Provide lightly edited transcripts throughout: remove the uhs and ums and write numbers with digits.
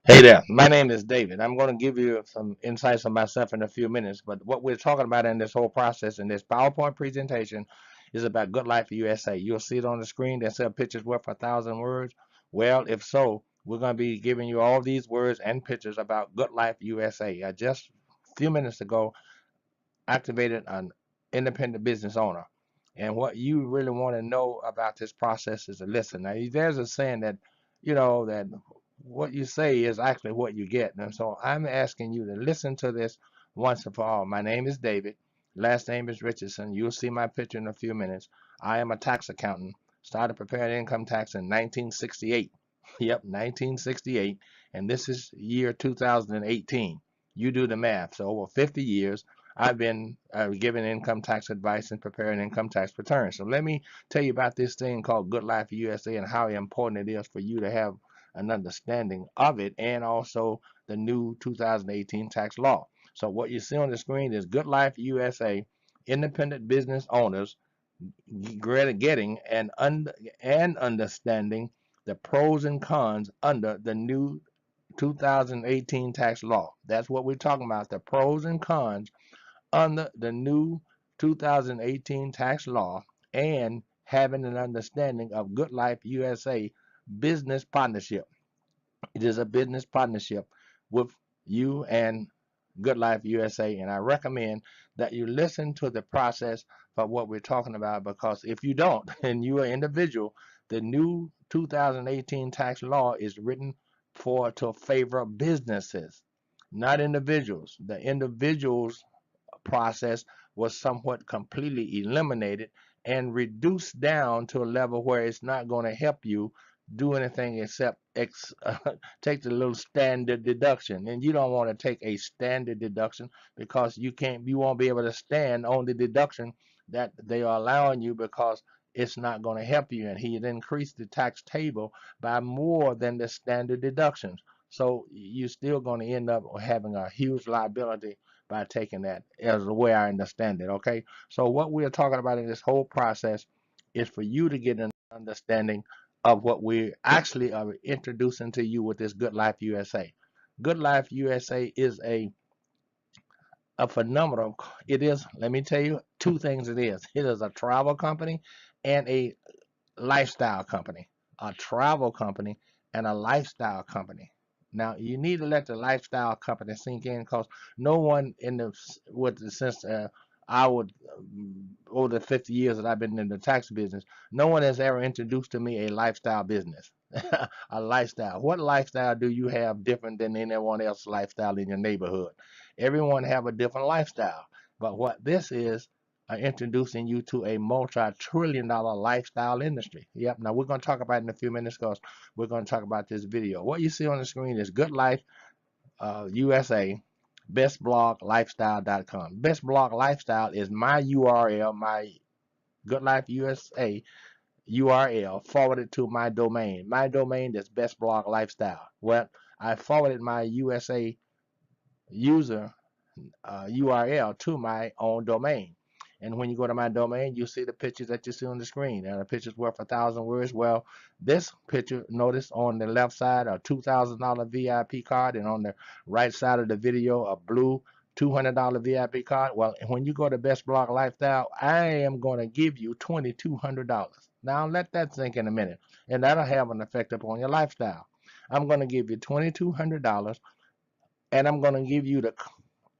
Hey there, my name is David. I'm going to give you some insights on myself in a few minutes, but what we're talking about in this whole process in this PowerPoint presentation is about Good Life USA. You'll see it on the screen that says pictures worth a thousand words. Well, if so, we're going to be giving you all these words and pictures about Good Life USA. I just a few minutes ago activated an independent business owner. And what you really want to know about this process is to listen. Now, there's a saying that, that what you say is actually what you get. And so I'm asking you to listen to this once and for all. My name is David. Last name is Richardson. You'll see my picture in a few minutes. I am a tax accountant. Started preparing income tax in 1968. Yep, 1968. And this is year 2018. You do the math. So over 50 years, I've been giving income tax advice and preparing income tax returns. So let me tell you about this thing called Good Life USA and how important it is for you to have an understanding of it and also the new 2018 tax law. So what you see on the screen is Good Life USA, independent business owners getting and understanding the pros and cons under the new 2018 tax law. That's what we're talking about, the pros and cons under the new 2018 tax law and having an understanding of Good Life USA business partnership. It is a business partnership with you and Good Life USA, and I recommend that you listen to the process of what we're talking about because if you don't, and you're an individual, the new 2018 tax law is written for to favor businesses, not individuals. The individuals process was somewhat completely eliminated and reduced down to a level where it's not going to help you do anything except take the little standard deduction. And you don't want to take a standard deduction because you won't be able to stand on the deduction that they are allowing you because it's not going to help you. And he had increased the tax table by more than the standard deductions. So you're still going to end up having a huge liability by taking that as the way I understand it. Okay. So what we're talking about in this whole process is for you to get an understanding of what we actually are introducing to you with this Good Life USA. Good Life USA is a phenomenal. It is, let me tell you, two things it is. It is a travel company and a lifestyle company, a travel company, and a lifestyle company. Now you need to let the lifestyle company sink in because no one in the with the since I would over the 50 years that I've been in the tax business, no one has ever introduced to me a lifestyle business. A lifestyle. What lifestyle do you have different than anyone else's lifestyle in your neighborhood? Everyone have a different lifestyle. But what this is introducing you to a multi-trillion dollar lifestyle industry. Yep. Now we're going to talk about it in a few minutes because we're going to talk about this video. What you see on the screen is Good Life USA, bestbloglifestyle.com. Best Blog Lifestyle is my URL, my Good Life USA URL forwarded to my domain. My domain is Best Blog Lifestyle. Well, I forwarded my USA user URL to my own domain. And when you go to my domain, you see the pictures that you see on the screen. And the picture's worth a thousand words. Well, this picture, notice on the left side, a $2,000 VIP card, and on the right side of the video, a blue $200 VIP card. Well, when you go to Best Blog Lifestyle, I am going to give you $2,200. Now, let that sink in a minute, and that'll have an effect upon your lifestyle. I'm going to give you $2,200, and I'm going to give you the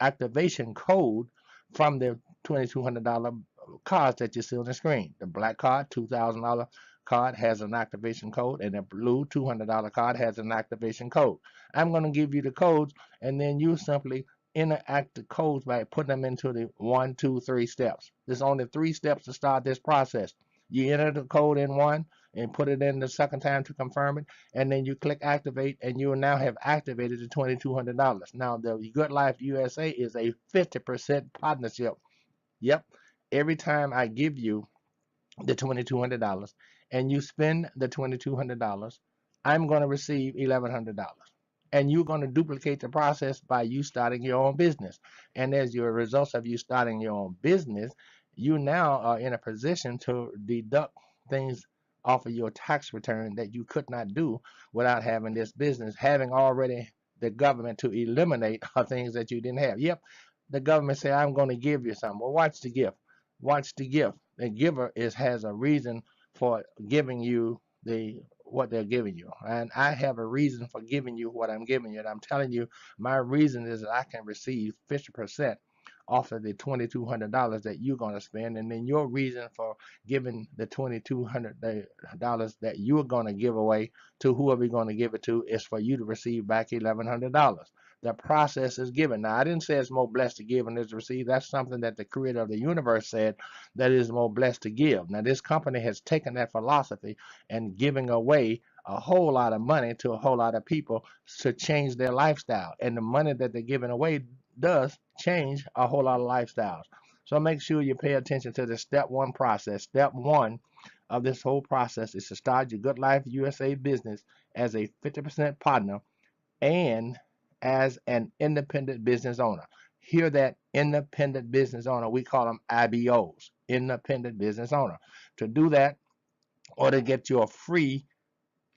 activation code from the $2,200 cards that you see on the screen. The black card, $2,000 card has an activation code, and the blue $200 card has an activation code. I'm going to give you the codes, and then you simply interact the codes by putting them into the 1, 2, 3 steps. There's only 3 steps to start this process. You enter the code in one and put it in the second time to confirm it, and then you click activate, and you will now have activated the $2,200. Now, the Good Life USA is a 50% partnership. Yep. Every time I give you the $2,200 and you spend the $2,200, I'm going to receive $1,100. And you're going to duplicate the process by you starting your own business. And as your results of you starting your own business, you now are in a position to deduct things off of your tax return that you could not do without having this business, having already the government to eliminate things that you didn't have. Yep, the government say I'm going to give you something. Well, watch the gift. Watch the gift. The giver has a reason for giving you what they're giving you, and I have a reason for giving you what I'm giving you. And I'm telling you, my reason is that I can receive 50% off of the $2,200 that you're going to spend, and then your reason for giving the $2,200 that you're going to give away to whoever you're going to give it to is for you to receive back $1,100. The process is given. Now, I didn't say it's more blessed to give than it is to receive. That's something that the creator of the universe said, that it is more blessed to give. Now, this company has taken that philosophy and giving away a whole lot of money to a whole lot of people to change their lifestyle. And the money that they're giving away does change a whole lot of lifestyles. So make sure you pay attention to the step one process. Step one of this whole process is to start your Good Life USA business as a 50% partner and as an independent business owner. Hear that, independent business owner. We call them IBOs, independent business owner. To do that, or to get your free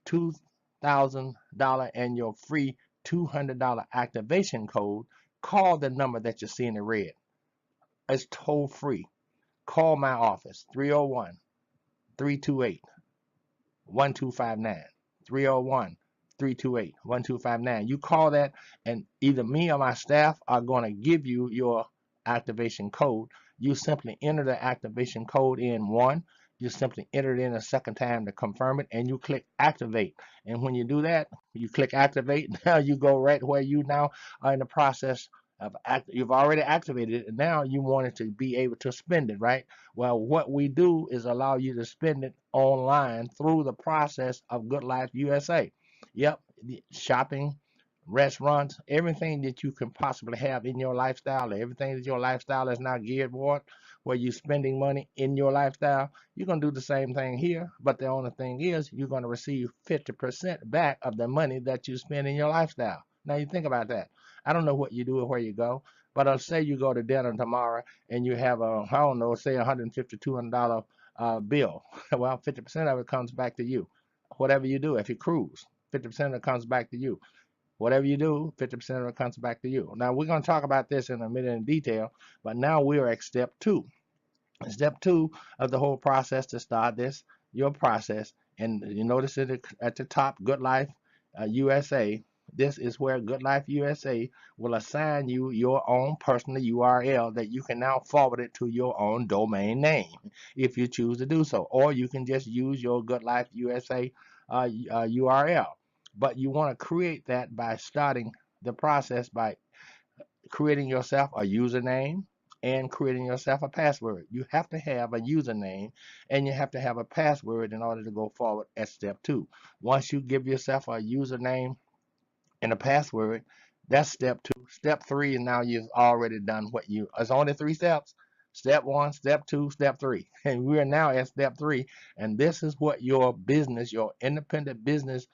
$2,000 and your free $200 activation code, call the number that you see in the red. It's toll free. Call my office, 301 328 1259. 301 328 1259. You call that, and either me or my staff are going to give you your activation code. You simply enter the activation code in one. You simply enter it in a second time to confirm it, and you click activate. And when you do that, you click activate. Now you go right where you now are in the process of you've already activated it, and now you want it to be able to spend it, right? Well, what we do is allow you to spend it online through the process of Good Life USA. Yep, shopping, restaurants, everything that you can possibly have in your lifestyle, everything that your lifestyle is now geared toward, where you're spending money in your lifestyle, you're going to do the same thing here. But the only thing is, you're going to receive 50% back of the money that you spend in your lifestyle. Now, you think about that. I don't know what you do or where you go, but I'll say you go to dinner tomorrow and you have I don't know, say $150, $200 bill. Well, 50% of it comes back to you. Whatever you do, if you cruise, 50% of it comes back to you. Whatever you do, 50% of it comes back to you. Now, we're going to talk about this in a minute in detail, but now we're at step two. Step two of the whole process to start your process. And you notice it at the top, Good Life USA. This is where Good Life USA will assign you your own personal URL that you can now forward it to your own domain name if you choose to do so. Or you can just use your Good Life USA URL. But you want to create that by starting the process by creating yourself a username and creating yourself a password. You have to have a username and you have to have a password in order to go forward at step two. Once you give yourself a username and a password, that's step two. Step three is now you've already done it's only three steps. Step one, step two, step three. And we are now at step three. And this is what your business, your independent business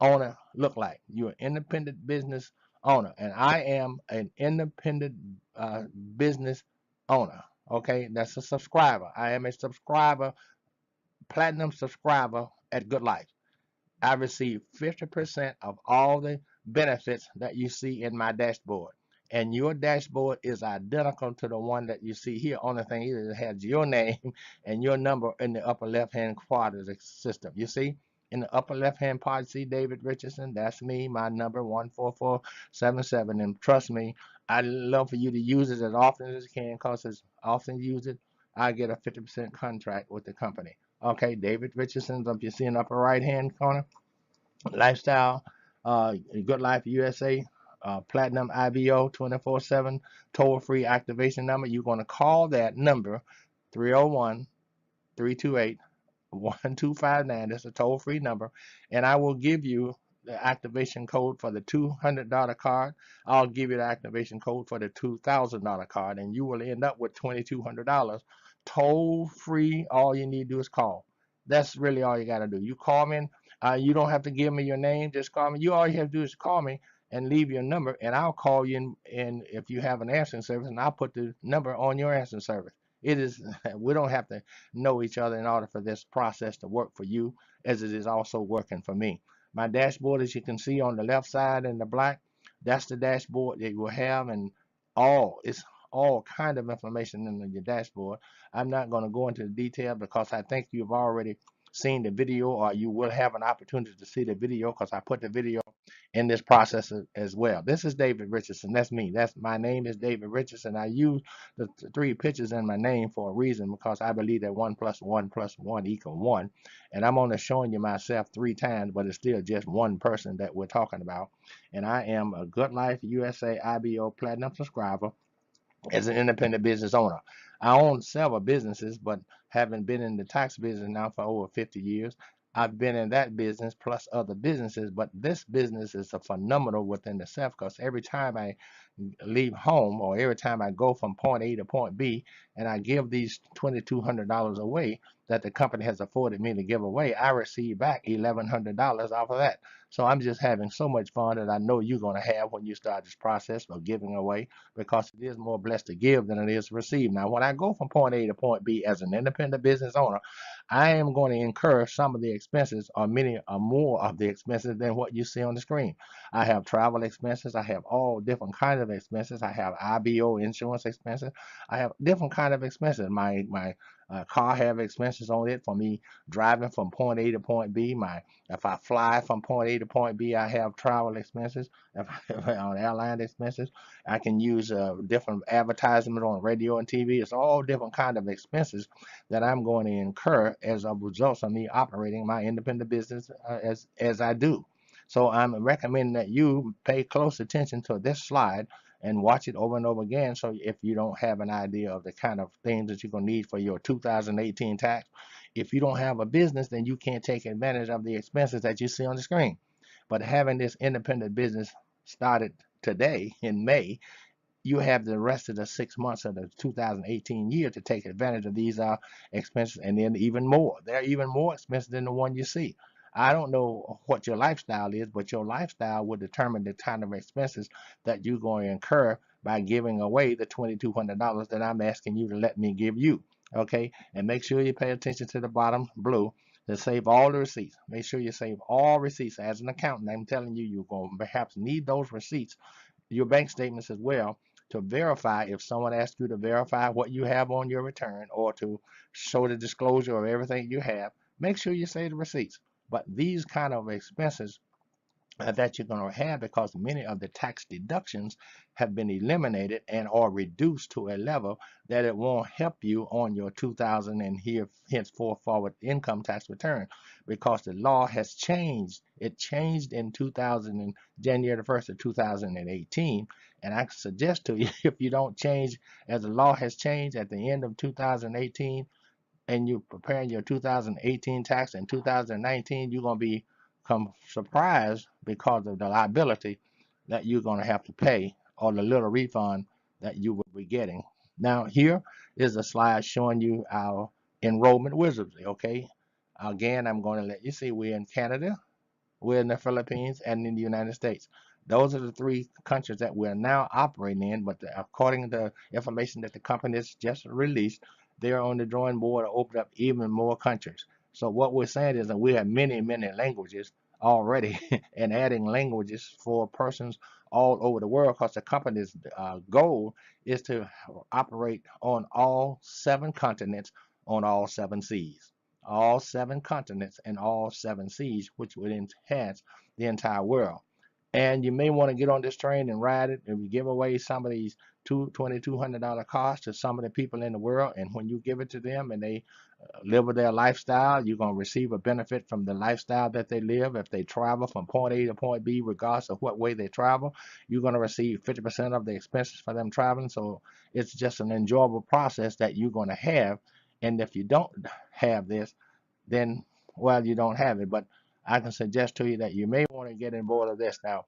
owner look like. You're an independent business owner, and I am an independent business owner. Okay, that's a subscriber. I am a subscriber, platinum subscriber at Good Life. I receive 50% of all the benefits that you see in my dashboard. And your dashboard is identical to the one that you see here. Only thing is it has your name and your number in the upper left-hand part of the system. You see? In the upper left-hand part, see David Richardson? That's me, my number 14477. And trust me, I'd love for you to use it as often as you can, because as often you use it, I get a 50% contract with the company. Okay, David Richardson, up you see in the upper right-hand corner. Lifestyle, Good Life USA, Platinum IBO 24/7, toll-free activation number. You're going to call that number 301 328 1259. That's a toll-free number, and I will give you the activation code for the $200 card. I'll give you the activation code for the $2,000 card, and you will end up with $2,200 toll-free. All you need to do is call. That's really all you got to do. You call me. You don't have to give me your name. Just call me. All you have to do is call me and leave your number, and I'll call you. And if you have an answering service, and I'll put the number on your answering service. It is, we don't have to know each other in order for this process to work for you, as it is also working for me. My dashboard, as you can see on the left side in the black, that's the dashboard that you will have, and it's all kind of information in your dashboard. I'm not going to go into the detail because I think you've already seen the video, or you will have an opportunity to see the video because I put the video in this process as well. This is David Richardson. That's me. That's my name is David Richardson. I use the three pictures in my name for a reason, because I believe that 1 + 1 + 1 equals 1. And I'm only showing you myself 3 times, but it's still just one person that we're talking about. And I am a Good Life USA IBO Platinum subscriber as an independent business owner. I own several businesses, but haven't been in the tax business now for over 50 years. I've been in that business plus other businesses, but this business is a phenomenal within itself, because every time I leave home, or every time I go from point A to point B, and I give these $2,200 away that the company has afforded me to give away, I receive back $1,100 off of that. So I'm just having so much fun that I know you're going to have when you start this process of giving away, because it is more blessed to give than it is to receive. Now, when I go from point A to point B as an independent business owner, I am going to incur some of the expenses, or many or more of the expenses, than what you see on the screen. I have travel expenses. I have all different kinds of expenses. I have IBO insurance expenses. I have different kind of expenses. My car have expenses on it for me driving from point A to point B. If I fly from point A to point B, I have travel expenses. If on airline expenses, I can use different advertisement on radio and TV. It's all different kind of expenses that I'm going to incur as a result of me operating my independent business as I do. So I'm recommending that you pay close attention to this slide and watch it over and over again. So if you don't have an idea of the kind of things that you're going to need for your 2018 tax, if you don't have a business, then you can't take advantage of the expenses that you see on the screen. But having this independent business started today in May, you have the rest of the 6 months of the 2018 year to take advantage of these expenses, and then even more. They're even more expensive than the one you see. I don't know what your lifestyle is, but your lifestyle will determine the kind of expenses that you're going to incur by giving away the $2,200 that I'm asking you to let me give you. Okay, and make sure you pay attention to the bottom blue to save all the receipts. Make sure you save all receipts. As an accountant, I'm telling you, you're going to perhaps need those receipts, your bank statements as well, to verify, if someone asks you to verify what you have on your return, or to show the disclosure of everything you have. Make sure you save the receipts. But these kind of expenses that you're going to have, because many of the tax deductions have been eliminated and or reduced to a level that it won't help you on your 2000 and here henceforth forward income tax return, because the law has changed. It changed in 2000 and January the 1st of 2018, and I suggest to you, if you don't change as the law has changed at the end of 2018, and you're preparing your 2018 tax in 2019, you're going to be surprised because of the liability that you're going to have to pay, or the little refund that you will be getting. Now, here is a slide showing you our enrollment wizardry. Okay, again, I'm going to let you see we're in Canada, we're in the Philippines, and in the United States. Those are the three countries that we're now operating in, but according to the information that the company has just released, they're on the drawing board to open up even more countries. So what we're saying is that we have many, many languages already and adding languages for persons all over the world, because the company's goal is to operate on all 7 continents, on all 7 seas. All 7 continents and all 7 seas, which would enhance the entire world. And you may want to get on this train and ride it, and we give away some of these $2,200 cars to some of the people in the world. And when you give it to them and they live with their lifestyle, you're going to receive a benefit from the lifestyle that they live. If they travel from point A to point B, regardless of what way they travel, you're going to receive 50% of the expenses for them traveling. So it's just an enjoyable process that you're going to have. And if you don't have this, then, well, you don't have it. But I can suggest to you that you may want to get on board of this. Now,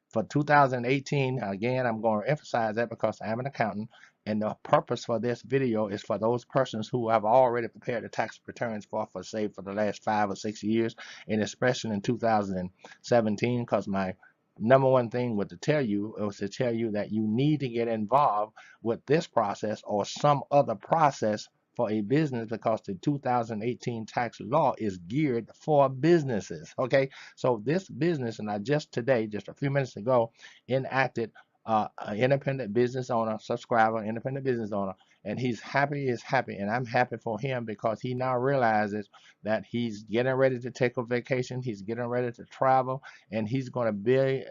for 2018, again, I'm going to emphasize that because I'm an accountant, and the purpose for this video is for those persons who have already prepared the tax returns for say, for the last 5 or 6 years, and especially in 2017, because my number one thing was to tell you was to tell you that you need to get involved with this process or some other process for a business, because the 2018 tax law is geared for businesses. Okay, so this business, and I just today, just a few minutes ago, enacted an independent business owner, subscriber, independent business owner, and he's happy is happy, and I'm happy for him because he now realizes that he's getting ready to take a vacation, he's getting ready to travel, and he's going to be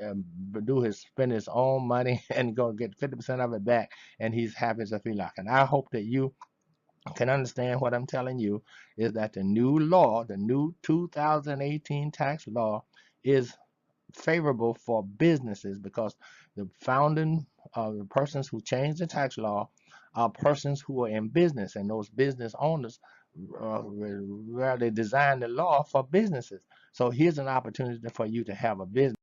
spend his own money and go get 50% of it back, and he's happy as a feline. And I hope that you can understand what I'm telling you is that the new law, the new 2018 tax law, is favorable for businesses, because the founding the persons who changed the tax law are persons who are in business, and those business owners where they designed the law for businesses. So here's an opportunity for you to have a business.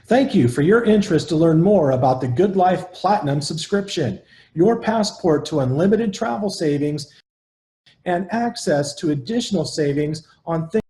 Thank you for your interest to learn more about the Good Life Platinum subscription, your passport to unlimited travel savings and access to additional savings on things